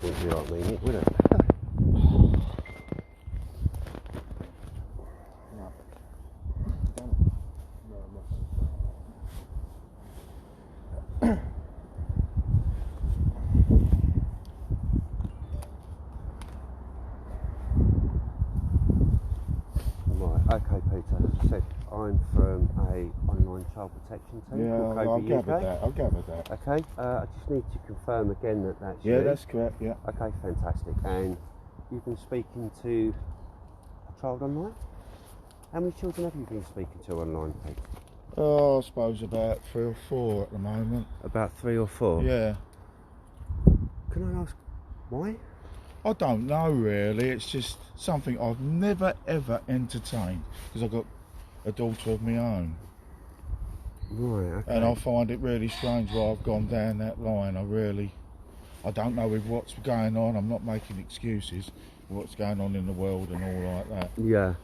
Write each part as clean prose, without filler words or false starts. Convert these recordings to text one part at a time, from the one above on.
Wouldn't be like me, Nick, would it? Right, okay, Peter. As I said, I'm from a online child protection team called I'll Cobra gather UK. that. I'll gather that. Okay, I just need to confirm again that that's Yeah, you. that's correct. Yeah. Okay, fantastic. And you've been speaking to a child online? How many children have you been speaking to online, Pete? Oh, I suppose about 3 or 4 at the moment. About 3 or 4? Yeah. Can I ask why? I don't know really. It's just something I've never ever entertained because I've got a daughter of my own. Right, okay. And I find it really strange why I've gone down that line. I don't know with what's going on. I'm not making excuses. What's going on in the world and all like that. Yeah.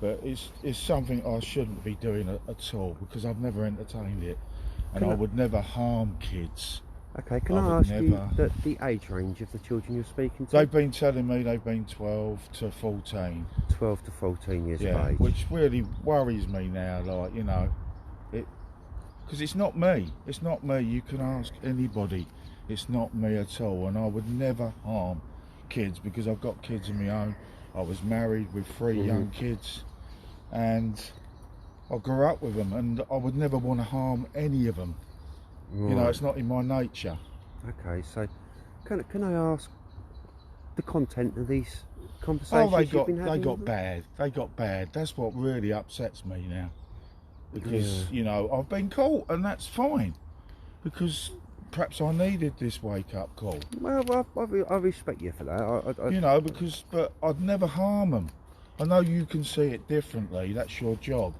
But it's something I shouldn't be doing at all because I've never entertained it, and I would never harm kids. Okay, can I ask you the age range of the children you're speaking to? They've been telling me they've been 12 to 14. 12 to 14 years of age. Which really worries me now, like, you know, because it's not me. It's not me. You can ask anybody. It's not me at all, and I would never harm kids because I've got kids of my own. I was married with 3 young kids, and I grew up with them, and I would never want to harm any of them. Right. You know, it's not in my nature. Okay, so can I ask the content of these conversations? Oh, they got bad. They got bad. That's what really upsets me now, because you know I've been caught, and that's fine, because perhaps I needed this wake-up call. Well, I respect you for that. You know, but I'd never harm them. I know you can see it differently. That's your job,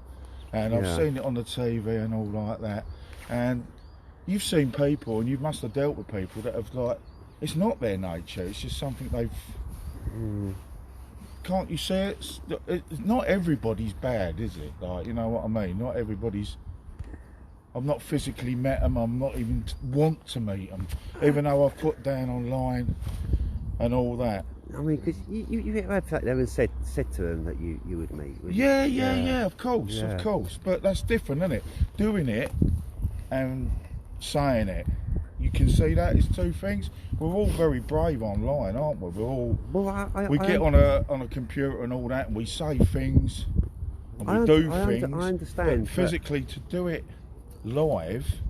and I've seen it on the TV and all like that. And you've seen people, and you must have dealt with people that have it's not their nature. It's just something they've. Can't you see it? It's not everybody's bad, is it? Like, you know what I mean? Not everybody's. I've not physically met them. I'm not even want to meet them, even though I've put down online and all that. I mean, because you had sat there and said to them that you would meet. Yeah, of course. But that's different, isn't it? Doing it and saying it. You can see that it's 2 things. We're all very brave online, aren't we? We're all. Well, we get on a computer and all that, and we say things, and we do things. I understand. But physically, to do it live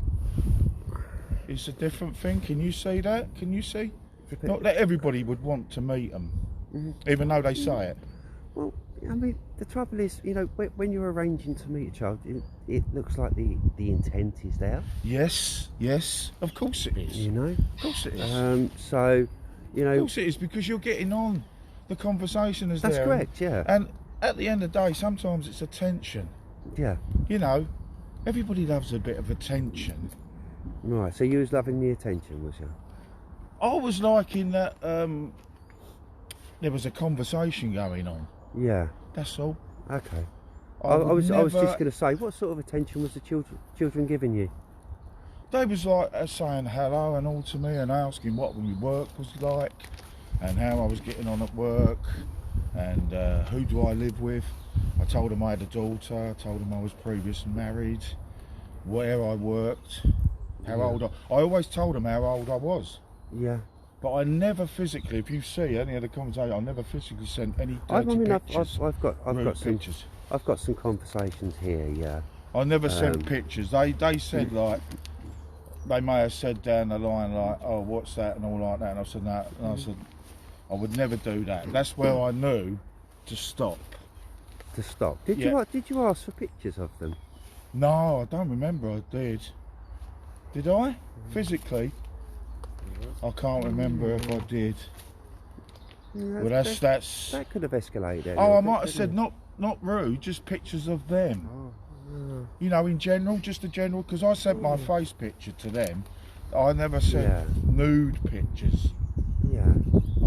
is a different thing. Can you see that? Can you see? Not that everybody would want to meet them, even though they say it. Well, I mean, the trouble is, you know, when you're arranging to meet a child, it looks like the intent is there. Yes, of course it is. You know? Of course it is. So, you know... Of course it is, because you're getting on. The conversation is there. That's correct, yeah. And at the end of the day, sometimes it's attention. Yeah. You know, everybody loves a bit of attention. Right, so you was loving the attention, was you? I was liking that there was a conversation going on. Yeah. That's all. Okay. I was just going to say, what sort of attention was the children giving you? They was like saying hello and all to me, and asking what my work was like, and how I was getting on at work, and who do I live with. I told them I had a daughter. I told them I was previously married, where I worked, how old I always told them how old I was. Yeah. But I never physically, if you see any of the conversation, I never physically sent any dirty pictures. I've got some pictures. I've got some conversations here, yeah. I never sent pictures. They said they may have said down the line oh, what's that and all like that, and I said no, and I said I would never do that. That's where I knew to stop. To stop. Did you ask for pictures of them? No, I don't remember. I did. Did I? Physically? I can't remember if I did. Yeah, well, that could have escalated. Oh, I might have said not rude, just pictures of them. Oh. You know, in general, just a general, because I sent my face picture to them. I never said nude pictures. Yeah.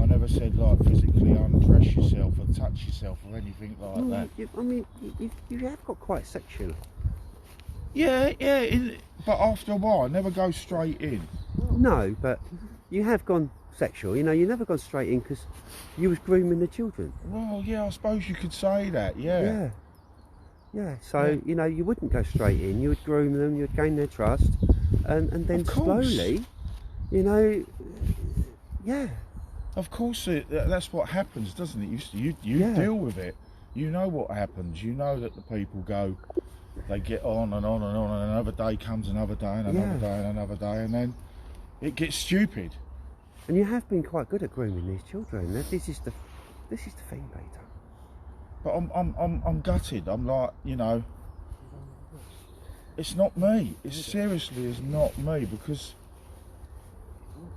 I never said like physically undress yourself or touch yourself or anything like that. I mean, you have got quite sexual. Yeah, but after a while, I never go straight in. No, but you have gone sexual. You know, you never gone straight in because you was grooming the children. Well, yeah, I suppose you could say that. Yeah. Yeah. So Yeah. you know, you wouldn't go straight in. You would groom them. You would gain their trust, and then Of course. slowly, you know, yeah. Of course, that's what happens, doesn't it? You Yeah. deal with it. You know what happens. You know that the people go, they get on and on and on, and another day comes, another day, and another day, and another day, and then it gets stupid. And you have been quite good at grooming these children. This is the thing, Peter. But I'm gutted. I'm like, you know, it's not me. It seriously is not me, because,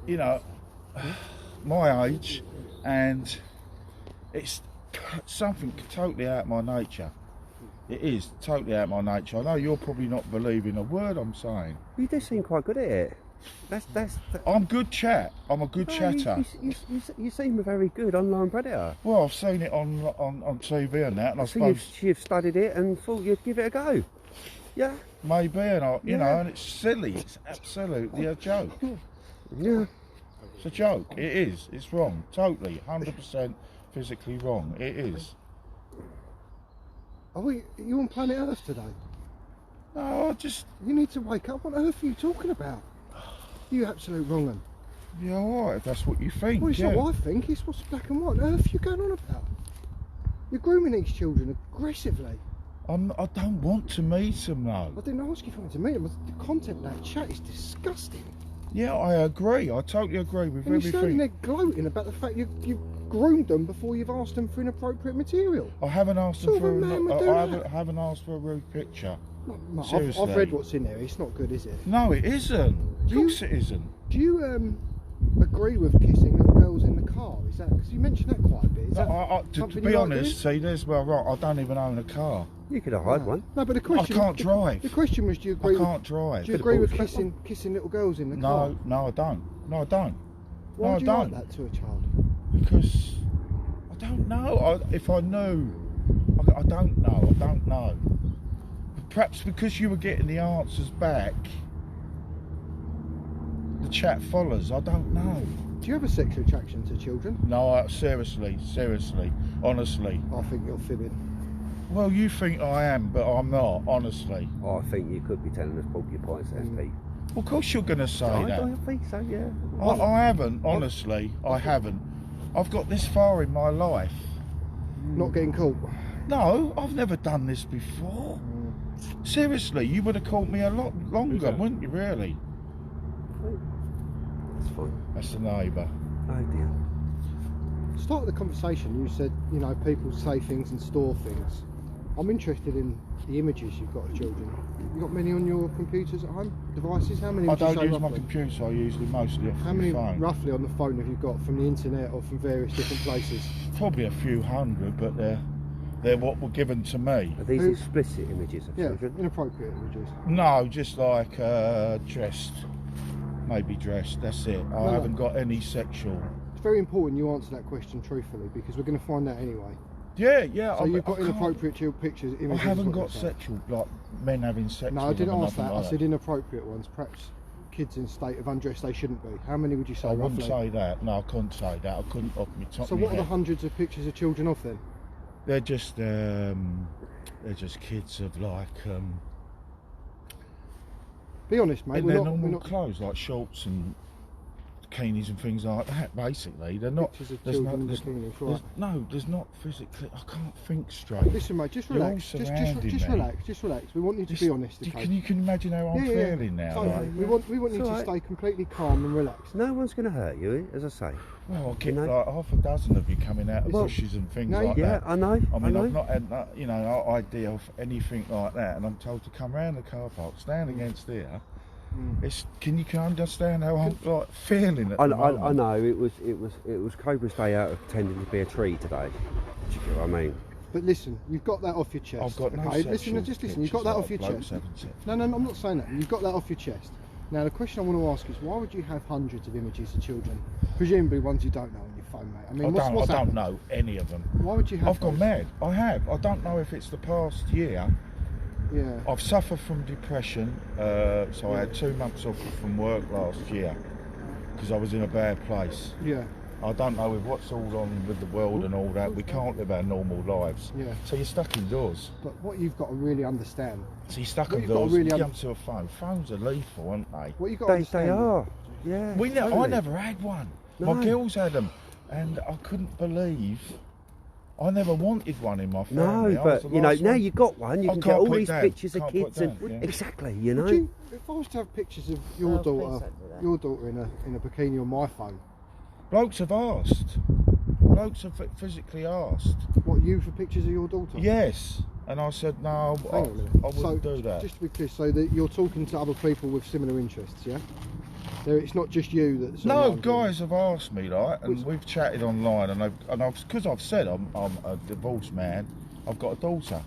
you know, my age, and it's something totally out of my nature. It is totally out of my nature. I know you're probably not believing a word I'm saying. You do seem quite good at it. That's I'm good chat. I'm a good chatter. You seem a very good online predator. Well, I've seen it on TV and that, and I So suppose you've studied it and thought you'd give it a go. Yeah. maybe, and you know, Yeah. and it's silly. It's absolutely a joke. Yeah. It's a joke. It is. It's wrong. Totally, 100% physically wrong. It is. Are you on planet Earth today? No, I just. You need to wake up. What on earth are you talking about? You absolute wrong 'un. Yeah, all right. If that's what you think. Well, it's yeah. not what I think. It's what's black and white. What on earth are you going on about? You're grooming these children aggressively. I don't want to meet them though. I didn't ask you if you wanted to meet them. The content of that chat is disgusting. Yeah, I agree. I totally agree with And you're standing everything. there gloating about the fact you groomed them before you've asked them for inappropriate material. I haven't asked them Sort for. of a man would do I that. haven't asked for a rude picture. No, I've Seriously. read what's in there. It's not good, is it? No, it isn't. Of Do you- course, it isn't. Do you agree with kissing little girls in the car? Is that because you mentioned that quite a bit? Is that To something be you like honest, doing? see, there's where I'm right. I don't even own a car. You could have hired one. No, but the question. can't drive. The question was, do you I agree? can't drive. Do you Could've agree bought with a straight kissing little girls in the car? No, I don't. No, I don't. Why no, would you I like don't. that to a child? Because I don't know. If I knew, I don't know. I don't know. Perhaps because you were getting the answers back, the chat follows. I don't know. Do you have a sexual attraction to children? No, seriously, honestly. I think you're fibbing. Well, you think I am, but I'm not, honestly. Oh, I think you could be telling us porcupines there, Pete. Well, of course you're going to say I that. think so, yeah. I haven't, honestly. I haven't. I've got this far in my life. Not getting caught. No, I've never done this before. Seriously, you would have caught me a lot longer, wouldn't you, really? That's fine. That's the neighbour. Oh dear. Start of the conversation, you said, you know, people say things and store things. I'm interested in the images you've got of children. You got many on your computers at home? Devices? How many I would you don't say use my roughly? computer, I use it mostly off How the many phone. roughly on the phone have you got from the internet or from various different places? Probably a few hundred, but they're what were given to me. Are these Who- explicit images of Yeah, children? inappropriate images. No, just like dressed. Maybe dressed, that's it. I No. haven't got any sexual. It's very important you answer that question truthfully because we're going to find out anyway. Yeah. So you've got I can't- inappropriate pictures, I images. is haven't what got you're saying. sexual, like men having sex. No, I with them didn't and ask nothing that. like I said inappropriate ones. Perhaps kids in a state of undress they shouldn't be. How many would you say I wouldn't roughly? say that. No, I couldn't say that. I couldn't off my top So of my what are the head. hundreds of pictures of children of then? They're just kids of like Be honest, mate. in We're their not, normal we're not clothes, like shorts and bikinis and things like that. Basically, they're not. pictures of There's children in no. bikinis, There's, right? no, there's not physically. I can't think straight. Listen, mate. Just You're all relax. Just surrounding me. relax. Just relax. We want you to be honest. Okay? You can imagine how I'm feeling now. Totally. Like, We want you It's to all right. stay completely calm and relaxed. No one's going to hurt you, as I say. well, I get You know? like half a dozen of you coming out of Well, bushes and things no, like Yeah, that. I know. I mean, know. I've not had that, no idea of anything like that, and I'm told to come round the car park, stand against here. It's can you understand how I'm like feeling at I, the moment? I know it was Cobra's day out of pretending to be a tree today. Do you get what I mean? But listen, you've got that off your chest. I've got no okay? sexual Listen, just listen. You've got that off your pictures like chest. blokes haven't No, I'm not saying that. You've got that off your chest. Now, the question I want to ask is, why would you have hundreds of images of children? Presumably ones you don't know on your phone, mate. I mean, I what's don't happened? know any of them. Why would you have I've gone those? mad. I have. I don't know if it's the past year. Yeah. I've suffered from depression, so I had 2 months off from work last year. because I was in a bad place. Yeah. I don't know with what's all on with the world and all that, we can't live our normal lives. Yeah. So you're stuck indoors. But what you've got to really understand, So you're stuck What you've got to indoors, really you un- come to a phone. Phones are lethal, aren't they? what you've got to They understand. are. Yeah. I totally. never had one. No. My girls had them, and I couldn't believe. I never wanted one in my No, family. I was but the you know, last now one. you've got one, you I can can't get all put these down, pictures of can't put kids and down, yeah. exactly, you Would know. you, if I was to have pictures of your Oh, please daughter, don't do that. your daughter in a bikini on my phone, Blokes have asked. Blokes have physically asked. what, you for pictures of your daughter? Yes, and I said no. I Hang on a minute. wouldn't do that. Just to be clear, so that you're talking to other people with similar interests, yeah? It's not just you that's. No, online doing guys have asked me, like, and Which- we've chatted online, and because I've said I'm a divorced man, I've got a daughter,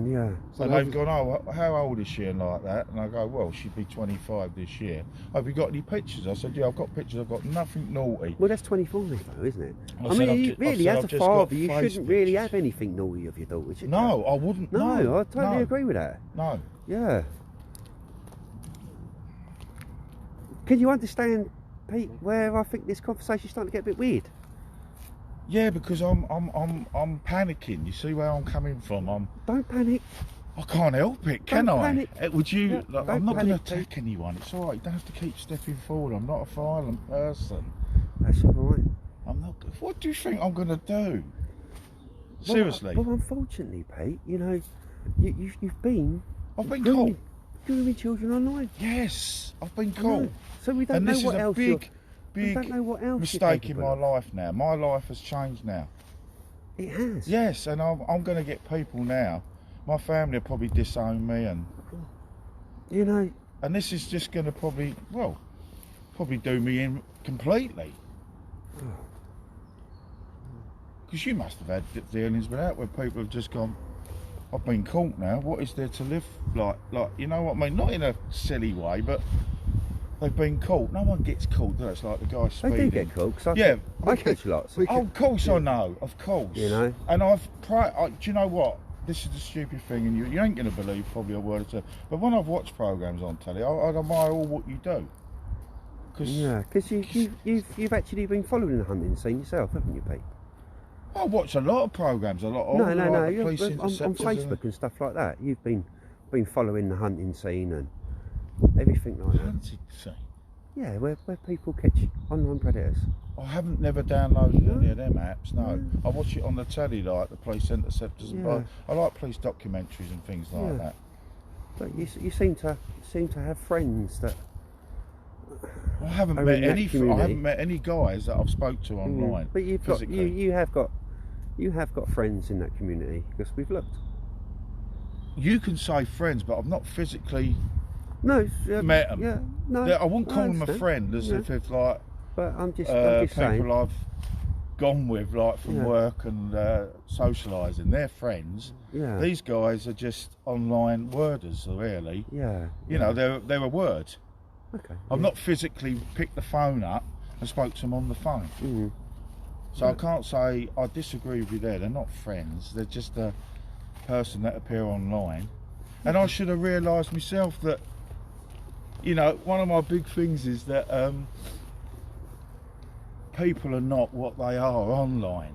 Yeah. So and they've- they've gone, oh, how old is she, and like that, and I go, well, she'd be 25 this year. Have you got any pictures? I said, yeah, I've got pictures. I've got nothing naughty. Well, that's 24 though, isn't it? I I said mean, I've you, ju- I really, said as I've a just got father, you face shouldn't really pictures. have anything naughty of your daughter, should No, you? I wouldn't. No, I totally no, agree with that. No. Yeah. Can you understand, Pete, where I think this conversation's starting to get a bit weird? Yeah, because I'm panicking. You see where I'm coming from? Don't panic. I can't help it, can Don't I? panic. Would you? Yeah, like, don't I'm not going to panic, attack anyone. It's all right. You don't have to keep stepping forward. I'm not a violent person. That's all right. I'm not. What do you think I'm going to do? Seriously, Well, unfortunately, Pete, you know, you've been I've been caught. grooming children online. Yes, I've been I caught. know. So we don't And know this is what a else big, we don't big know what else you're mistake in my capable of. life now. My life has changed now. It has. Yes, and I'm going to get people now. My family will probably disown me, You know, and this is just going to probably do me in completely. Because you must have had dealings with that where people have just gone, I've been caught now, what is there to live like, you know what I mean? Not in a silly way, but they've been caught. No one gets caught, do they? It's like the guy they speeding. do get caught. Cause Yeah. I catch lots. we- Oh, of course I know, of course. You know? And do you know what? This is the stupid thing, and you ain't going to believe probably a word or two. But when I've watched programs on telly, I admire all what you do. Cause Yeah, because you've actually been following the hunting scene yourself, haven't you, Pete? I watch a lot of programs, a lot of No, like the you're, police on interceptors Facebook and stuff like that. You've been following the hunting scene and everything like that. Hunting scene. Yeah, where people catch online predators. I haven't never downloaded No. any of them apps. No, I watch it on the telly, like the police interceptors. And Yeah. I like police documentaries and things like Yeah. that. But you seem to have friends that. I haven't Are met in that any. I community. haven't met any guys that I've spoke to online. But you've got physically. you have got friends in that community because we've looked. You can say friends, but I've not physically. No, Met 'em. Yeah, no. I wouldn't call them a understand. friend as Yeah. if it's like But I'm just people saying. I've gone with, like from Yeah. work and socialising. They're friends. Yeah. These guys are just online worders, really. Yeah. You know, they're a word. Okay. I've not physically picked the phone up and spoke to them on the phone. Mm. So I can't say I disagree with you there. They're not friends. They're just a person that appear online. And I should have realised myself that, you know, one of my big things is that people are not what they are online.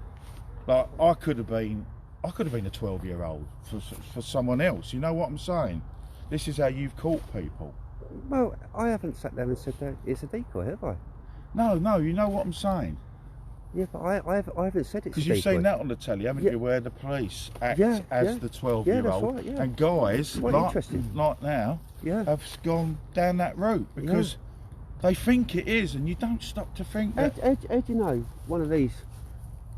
Like I could have been a 12-year-old for someone else. You know what I'm saying? This is how you've caught people. Well, I haven't sat there and said that it's a decoy, have I? No, you know what I'm saying. Yeah, but I haven't said it's a Because decoy. you've seen that on the telly, haven't Yeah. you? Where the police act Yeah, as yeah. the 12-year-old, Yeah, that's right, yeah. and guys Quite interesting. like now Yeah. have gone down that route because they think it is, and you don't stop to think that. How do you know one of these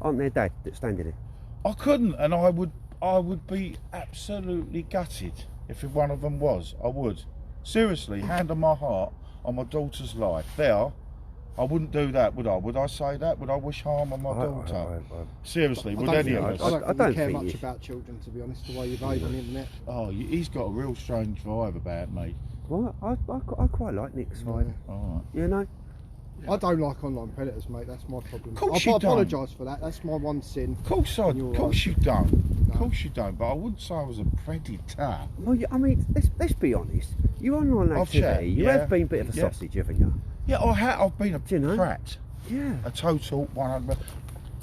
aren't their dad that's standing there? I couldn't, and I would be absolutely gutted if one of them was. I would. Seriously, hand on my heart, on my daughter's life. I wouldn't do that, would I? Would I say that? Would I wish harm on my daughter? Seriously, would any of us? I don't I think don't you care think much you- about children, to be honest, the way you behave on the internet. Oh, he's got a real strange vibe about me. Well, I quite like Nick's vibe. All You know? I don't like online predators, mate. That's my problem. Course I you don't. apologise for that. That's my one sin. Of course You're you don't. Of course you don't. But I wouldn't say I was a predator. Well, I mean, let's be honest. You're online I've activity. checked, You yeah. have been a bit of a Yeah. sausage, haven't you? Yeah, I've been a you know? prat, Yeah. a total 100.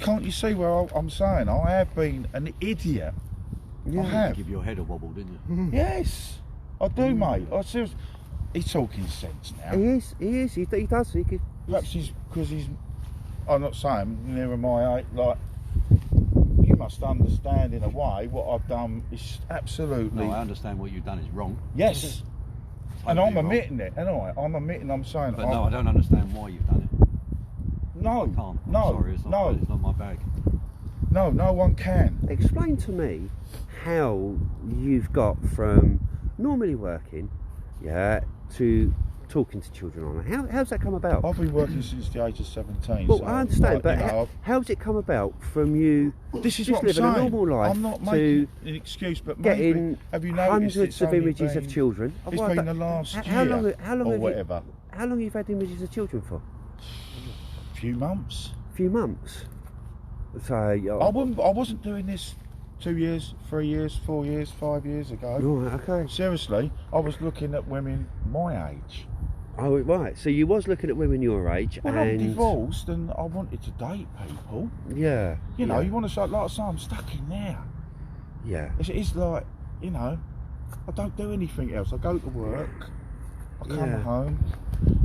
Can't you see where I'm saying? I have been an idiot. Yeah. I have. Give your head a wobble, didn't you? Yes, I do, mate. I seriously. He's talking sense now. He is. He does. He could. Perhaps he's because he's. I'm not saying nearer my age. Like, you must understand in a way what I've done is absolutely. No, I understand what you've done is wrong. Yes. And Totally I'm wrong. admitting it, and I'm admitting. I'm saying. But no, I don't understand why you've done it. No. I can't. I'm No. sorry, it's not my bag. No. No one can. Explain to me how you've got from normally working, yeah, to talking to children online. How's that come about? I've been working since the age of 17. Well, so, I understand, like, but you know, how's it come about from you this is just what I'm living saying. a normal life I'm not to making an excuse, but maybe getting have you noticed hundreds it's of only images of been- children? It's Well, been that- the last how year long or have you, whatever. how long have you had images of children for? A few months. A few months. So I wasn't doing this 2 years, 3 years, 4 years, 5 years ago. right, okay. Seriously, I was looking at women my age. Oh, right. So you was looking at women your age, Well, I'm and divorced and I wanted to date people. yeah, You know, yeah, you want to say, like I say, I'm stuck in there. yeah. It's like, you know, I don't do anything else. I go to work, I come Yeah. home,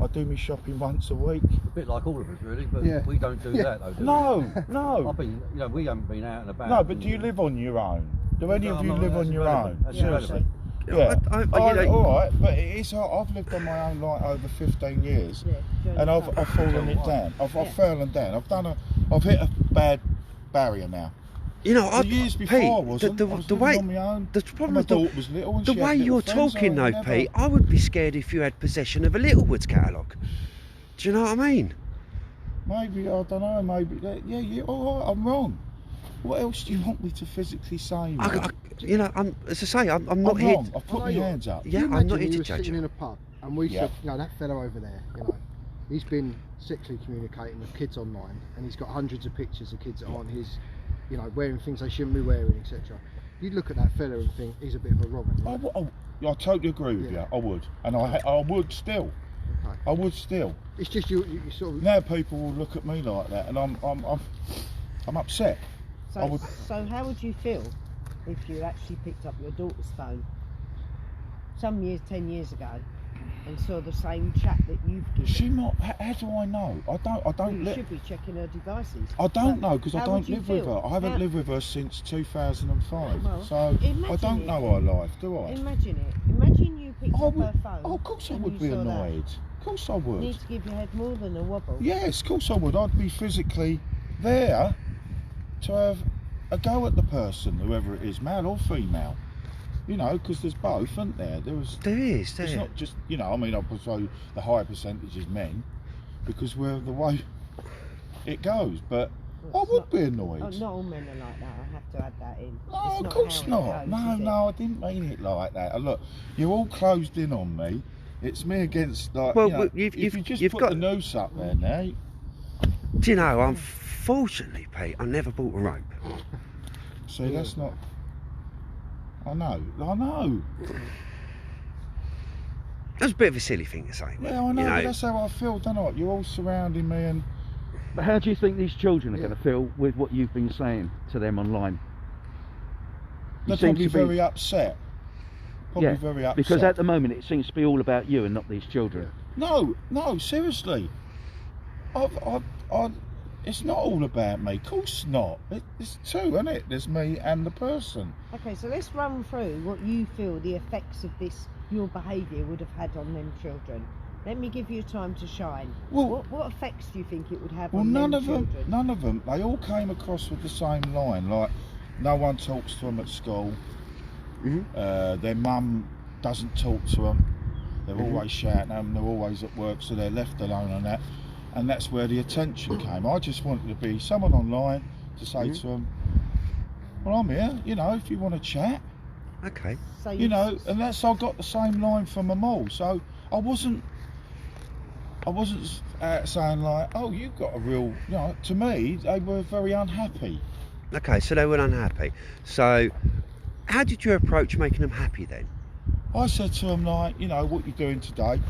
I do my shopping once a week. A bit like all of us, really, but Yeah. we don't do Yeah. that, though, do No, we? no. I've been, we haven't been out and about. No, but do you live on your own? Do any No, of you no, live that's on your irrelevant. own? That's Seriously. irrelevant. Yeah. you know- all right, but it's I've lived on my own like over 15 years, and I've fallen it down. I've fallen down. I've hit a bad barrier now. You know, The years Pete, before I wasn't. the I was the living way on my own. the And problem my is daughter was little, and the she had way little you're friends, so talking I though, never- Pete, I would be scared if you had possession of a Littlewoods catalogue. Do you know what I mean? Maybe I don't know. Maybe yeah. All right, I'm wrong. What else do you want me to physically say? mate? You know, as I say, I'm not I'm here. wrong. I've put I my know you are. hands up. Yeah, Can you I'm imagine not here you to were judge sitting you. in a pub and we Yeah. said, you know, that fellow over there, you know, he's been sexually communicating with kids online and he's got hundreds of pictures of kids that aren't his, you know, wearing things they shouldn't be wearing, etc. You'd look at that fella and think he's a bit of a wrong I, one. Right? I totally agree with Yeah. you. I would, and I would still. Okay. I would still. It's just you sort of. Now people will look at me like that, and I'm upset. I So, would- so how would you feel if you actually picked up your daughter's phone some years, 10 years ago, and saw the same chat that you've given? She not. How do I know? I don't. You should be checking her devices. I don't But know because I how don't would you live with feel? her. I haven't How- lived with her since 2005. Well, so I imagine don't it. know her life, do I? Imagine it. Imagine you picked I up would. her phone. Oh, of course I and would you be saw that. annoyed. Of course I You would. need to give your head more than a wobble. Yes, of course I would. I'd be physically there to have a go at the person, whoever it is, male or female. You know, because there's both, isn't there? There is. It's not just, you know, I mean, I suppose the higher percentage is men because we're the way it goes, but I It's would not- be annoyed. Oh, not all men are like that. I have to add that in. No, It's of course how it not. goes, No, is it? no, I didn't mean it like that. Look, you're all closed in on me. It's me against, like, Well, you know, you've- if you just you've put got- the noose up there now, Do you know? Unfortunately, Pete, I never bought a rope. see, that's not. I know. That's a bit of a silly thing to say. Yeah, I know, You but that's how I feel, don't I? You're all surrounding me and. But how do you think these children are Yeah. going to feel with what you've been saying to them online? They're seem probably to be- very upset. Probably Yeah, very upset. Because at the moment it seems to be all about you and not these children. No, seriously. It's not all about me. Of course not. It's two, isn't it? There's me and the person. Okay, so let's run through what you feel the effects of this, your behaviour would have had on them children. Let me give you time to shine. Well- what effects do you think it would have Well, on none them of children? them. They all came across with the same line. Like, no one talks to them at school. Mhm. Their mum doesn't talk to them. They're Mhm. always shouting at them. They're always at work, so they're left alone on that. And that's where the attention came. I just wanted to be someone online to say Mhm. to them, "Well, I'm here. You know, if you want to chat." Okay. So You know, and that's I got the same line from them all. So I wasn't saying like, "Oh, you've got a real," you know. To me, they were very unhappy. Okay, so they were unhappy. So, how did you approach making them happy then? I said to them like, "You know, what you doing today?"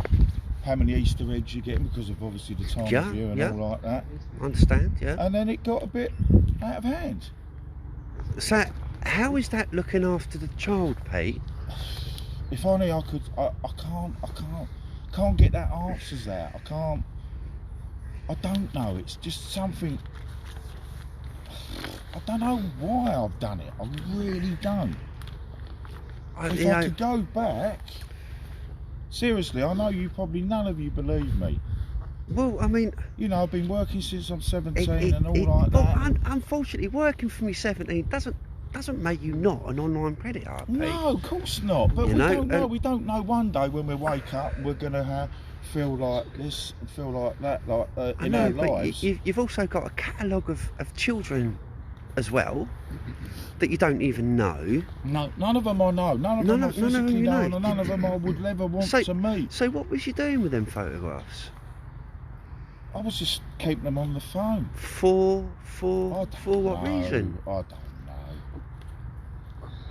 how many Easter eggs you're getting because of obviously the time Yeah, of year and yeah. all like that. Understand? Yeah. And then it got a bit out of hand. So, how is that looking after the child, Pete? If only I could, I can't get that answers out. I don't know. It's just something. I don't know why I've done it. I really don't. If I could go back, seriously, I know none of you believe me. Well, I mean, You know, I've been working since I'm 17 and all like well, that. unfortunately, working from your 17 doesn't make you not an online predator, Pete. No, of course not. But You we know, don't know. We don't know. One day when we wake up, we're gonna feel like this, and feel like that, like I in know, our but lives. you've also got a catalogue of children as well that you don't even know. No, none of them I know. None of them I physically you know, know. and none of them I would ever want So- to meet. So what was you doing with them photographs? I was just keeping them on the phone. For I don't what know. reason? I don't know.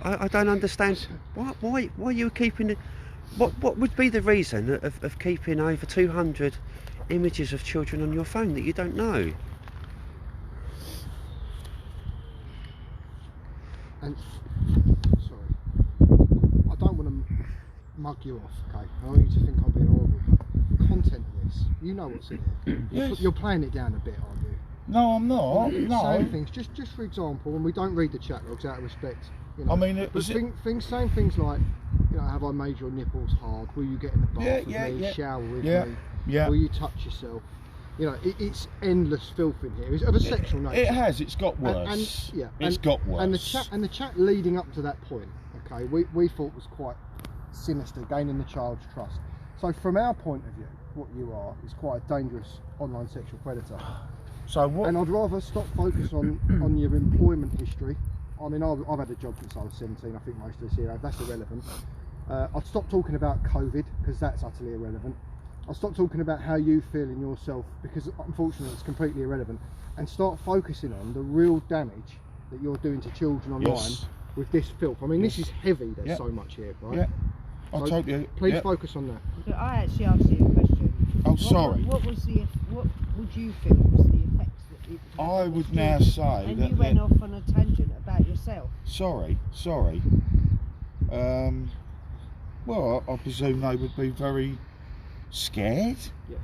I don't understand. Why you were keeping it? What would be the reason of keeping over 200 images of children on your phone that you don't know? And sorry, I don't want to mug you off, okay? I don't want you to think I'm being horrible, but content of this, you know what's in it. Yes. You're playing it down a bit, aren't you? No, I'm not. Saying No. things, just for example, and we don't read the chat logs out of respect. You know, I mean, but saying things like, you know, have I made your nipples hard? Will you get in the bath with me? Shower with me? Yeah. Will you touch yourself? You know, it's endless filth in here. It's of a sexual nature. It has. It's got worse. It's got worse. And the chat leading up to that point, okay, we thought was quite sinister, gaining the child's trust. So from our point of view, what you are is quite a dangerous online sexual predator. So what? And I'd rather stop focus on your employment history. I mean, I've had a job since I was 17. I think most of us here have. That's irrelevant. I'd stop talking about COVID because that's utterly irrelevant. I'll stop talking about how you feel in yourself because unfortunately it's completely irrelevant, and start focusing on the real damage that you're doing to children online with this filth. I mean, this is heavy. There's so much here, right? Yeah. So I totally. please focus on that. But I actually asked you a question. Oh, sorry. What would you feel was the effects that it had I on the would now children? say And that. you went off on a tangent about yourself. Sorry. Well, I presume they would be very scared. Yeah.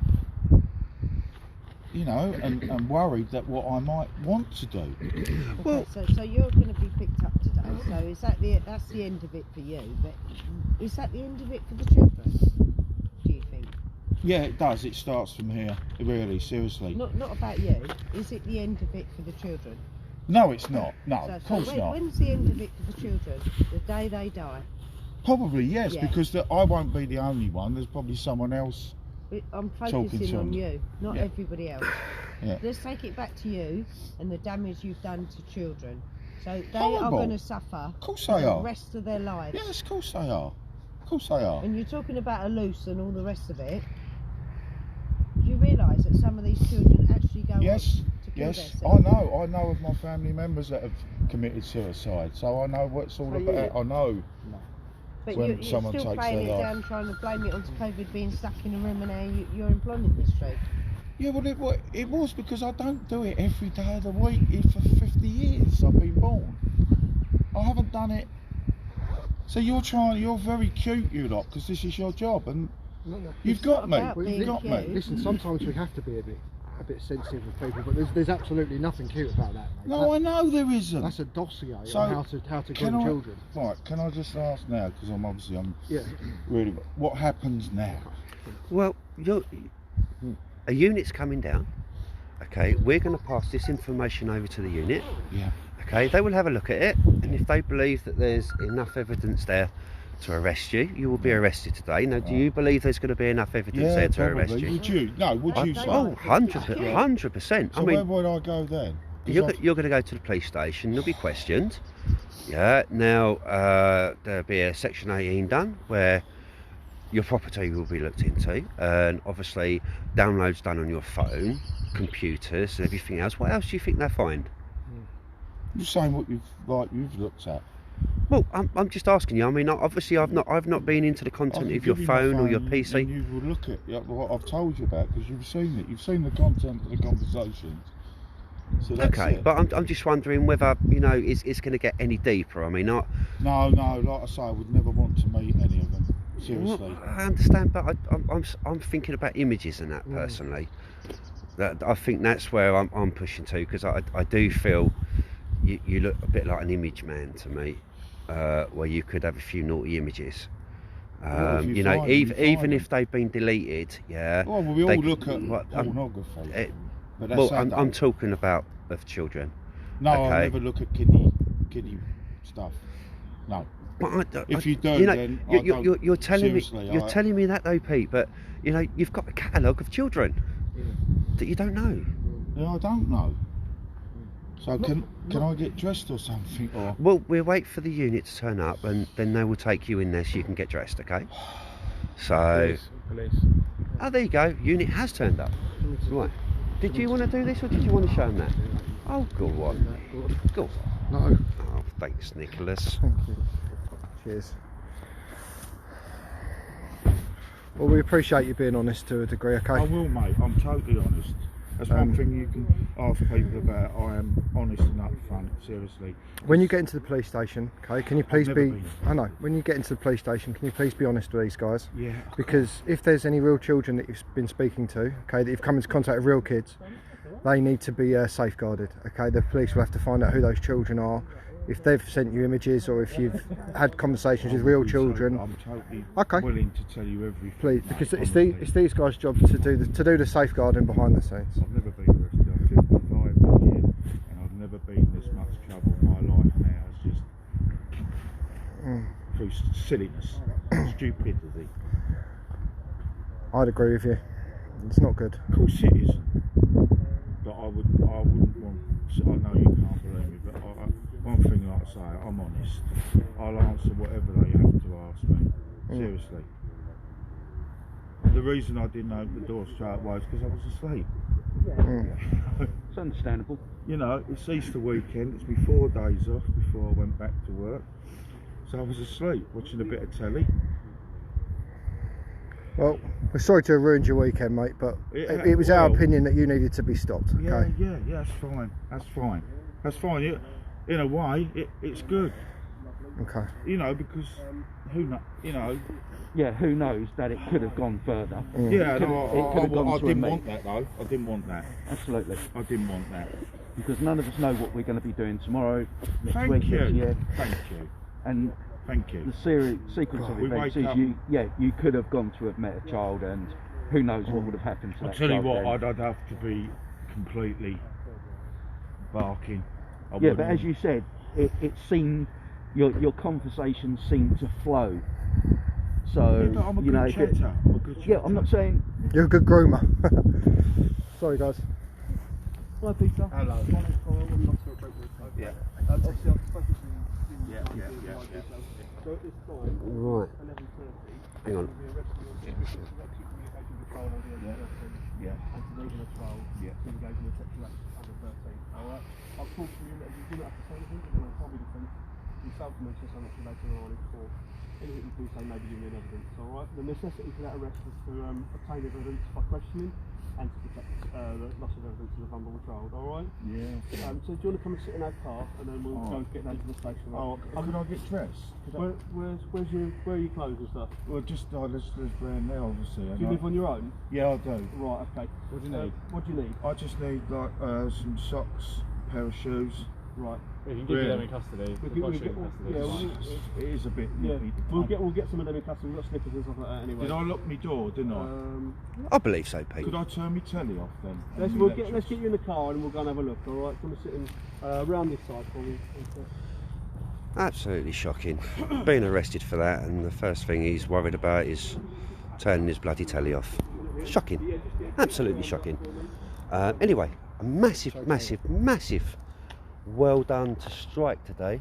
You know, and worried that what I might want to do. Okay, so you're going to be picked up today. So is that that's the end of it for you? But is that the end of it for the children? Do you think? Yeah, it does. It starts from here. Really, seriously. Not about you. Is it the end of it for the children? No, it's not. No, So- of so course not. When's the end of it for the children? The day they die. Probably yes, Yeah. because I won't be the only one. There's probably someone else. I'm Talking focusing to on them. you, not Yeah. everybody else. Yeah. Let's take it back to you and the damage you've done to children. So they are Horrible. going to suffer Of course for they the are. rest of their lives. Yes, of course they are. Of course they are. And you're talking about a loose and all the rest of it. Do you realise that some of these children actually go Yes, on to kill yes. themselves? I know of my family members that have committed suicide, so I know what it's all So you- about. I know. But when you're someone still takes playing their it life. down, trying to blame it onto COVID being stuck in a room and how your employment history. Yeah, well, it was because I don't do it every day of the week for 50 years I've been born. I haven't done it. So you're very cute, you lot, because this is your job, and No. you've It's got not me. about You've being got me. cute. Listen, sometimes we have to be a bit sensitive with people, but there's absolutely nothing cute about that, mate. No, I know there isn't. That's a dossier So, on how to can groom I- children. Right, can I just ask now, because I'm Yeah. really, what happens now? Well, a unit's coming down. Okay, we're going to pass this information over to the unit. Yeah. Okay, they will have a look at it, and if they believe that there's enough evidence there to arrest you, you will be arrested today. Now, do you believe there's going to be enough evidence Yeah, there to arrest probably. you? Would you? No, would you say? Oh, 100%. So I where mean, would I go then? 'Cause you're I've- going to go to the police station, you'll be questioned. Yeah, now there'll be a Section 18 done where your property will be looked into, and obviously downloads done on your phone, computers and everything else. What else do you think they'll find? You're saying what you've looked at. Well, I'm just asking you. I mean, obviously, I've not been into the I content can of your give you my phone or your and PC. you will look at what I've told you about, because you've seen it. You've seen the content of the conversations. So that's Okay, it. but I'm just wondering whether it's going to get any deeper. I mean, No, like I say, I would never want to meet any of them. Seriously. Well, I understand, but I'm thinking about images and that personally. That I think that's where I'm pushing to, because I do feel you look a bit like an image man to me, where you could have a few naughty images. Well, if you You know, find them, you even find if they've been deleted, yeah. Well, we all they- look at what, pornography. But that's well, I'm adult. talking about of children. No, okay. I never look at kiddie stuff. No. But If you do, then I don't. you're telling me Seriously, you're telling me that though, Pete. But you've got a catalogue of children that you don't know. Yeah, I don't know. So can I get dressed or something? Or Well, we'll wait for the unit to turn up, and then they will take you in there so you can get dressed. Okay. So, Police. oh, there you go. Unit has turned up. Right. Did you want to do this, or did you want to show them that? Oh, go on. Go on. No. Oh, thanks, Nicholas. Thank you. Cheers. Well, we appreciate you being honest to a degree, I okay? will, mate. I'm totally honest. That's one thing you can ask people about. I am honest and upfront. Seriously. When you get into the police station, okay, can you please never be... been. I know. When you get into the police station, can you please be honest with these guys? Yeah. Because if there's any real children that you've been speaking to, okay, that you've come into contact with real kids, they need to be safeguarded, okay? The police will have to find out who those children are, if they've sent you images or if you've had conversations with real children. I'm totally Okay. willing to tell you everything. Please, mate, because honestly. it's these guys' job to do the safeguarding behind the scenes. I've never been arrested. I'm 55 this year, and I've never been in this much trouble in my life now. It's just through silliness, stupidity. I'd agree with you. It's not good. Of course it isn't. But I wouldn't want. I know you can't believe me, but one thing like I say, I'm honest. I'll answer whatever they have to ask me. Seriously. The reason I didn't open the door straight away is because I was asleep. It's understandable. You know, it's Easter weekend. It's my 4 days off before I went back to work. So I was asleep watching a bit of telly. Well, we're sorry to have ruined your weekend, mate, but Yeah, it was our well- opinion that you needed to be stopped, okay? Yeah, that's fine. That's fine. That's fine. In a way, it's good. Okay. You know, because who knows? You know. Yeah, who knows that it could have gone further. Yeah, It could have gone I to a didn't mate. want that though. I didn't want that. Absolutely. I didn't want that. Because none of us know what we're going to be doing tomorrow, next Thank week, next you. year. Thank you. And Thank you. the sequence of We events wake is up- you could have gone to have met a child, and who knows what would have happened to I'll that tell you child what, then. I'd have to be completely barking. I Yeah, but wouldn't- as you said, it seemed your conversation seemed to flow. So Yeah, but I'm a you good know, if it- chatter. I'm a good chatter. yeah, I'm not saying. You're a good groomer. Sorry, guys. Hi, Peter. Hello. Yeah. Obviously, I've spoken to you. Yeah. So at this time, Right. 11:30, Hang on. we'll be arresting you on suspicion of executing communication control under the under 13, Yeah. and to leaving a trial, Yeah. to engaging in sexual acts under 13. Alright? I'll talk to you, you do not have to say anything, and then I'll probably defend yourself and mention something to you later on in court. Anything you do say may be giving you evidence, alright? The necessity for that arrest is to obtain evidence by questioning and to protect the loss of evidence of a vulnerable child, alright? Yeah. So do you want to come and sit in our car and then we'll go get down to the station? Oh, could I get dressed? Where are your clothes and stuff? Well, just I just live around there, obviously. Do you live on your own? Yeah, I do. Right, okay. What do you need? What do you need? I just need like some socks, a pair of shoes. Right. We can give you them in custody. We'll get, It is a bit. yeah, nippy. we'll get some of them in custody. We've got slippers and stuff like that anyway. Did I lock my door? Didn't I? I believe so, Pete. Could I turn my telly off then? Let's get you in the car and we'll go and have a look. All right, come and sit in around this side for me. Absolutely shocking. Being arrested for that, and the first thing he's worried about is turning his bloody telly off. Shocking. Absolutely shocking. Anyway, a massive well done to Strike today.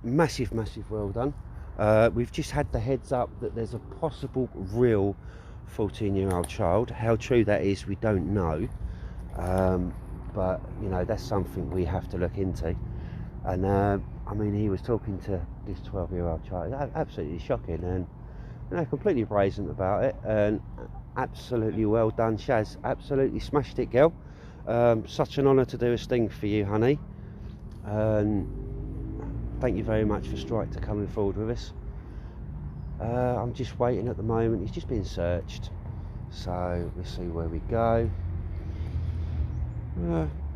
Massive well done. We've just had the heads up that there's a possible real 14-year-old child. How true that is, we don't know. But, you know, that's something we have to look into. And I mean, he was talking to this 12-year-old child, absolutely shocking, and you know, completely brazen about it, and absolutely well done, Shaz. Absolutely smashed it, girl. Such an honour to do a sting for you, honey. And thank you very much for Strike to coming forward with us. I'm just waiting at the moment. He's just been searched, so we'll see where we go.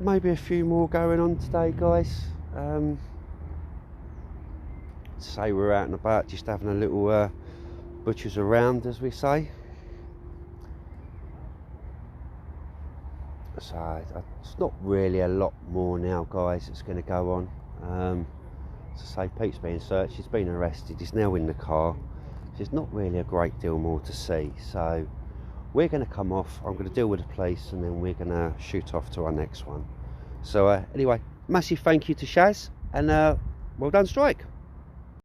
Maybe a few more going on today, guys. Say we're out and about, just having a little butchers around, as we say. So it's not really a lot more now, guys. It's going to go on. As I say, Pete's being searched. He's been arrested. He's now in the car. There's not really a great deal more to see. So we're going to come off. I'm going to deal with the police, and then we're going to shoot off to our next one. So anyway, massive thank you to Shaz, and well done, Strike.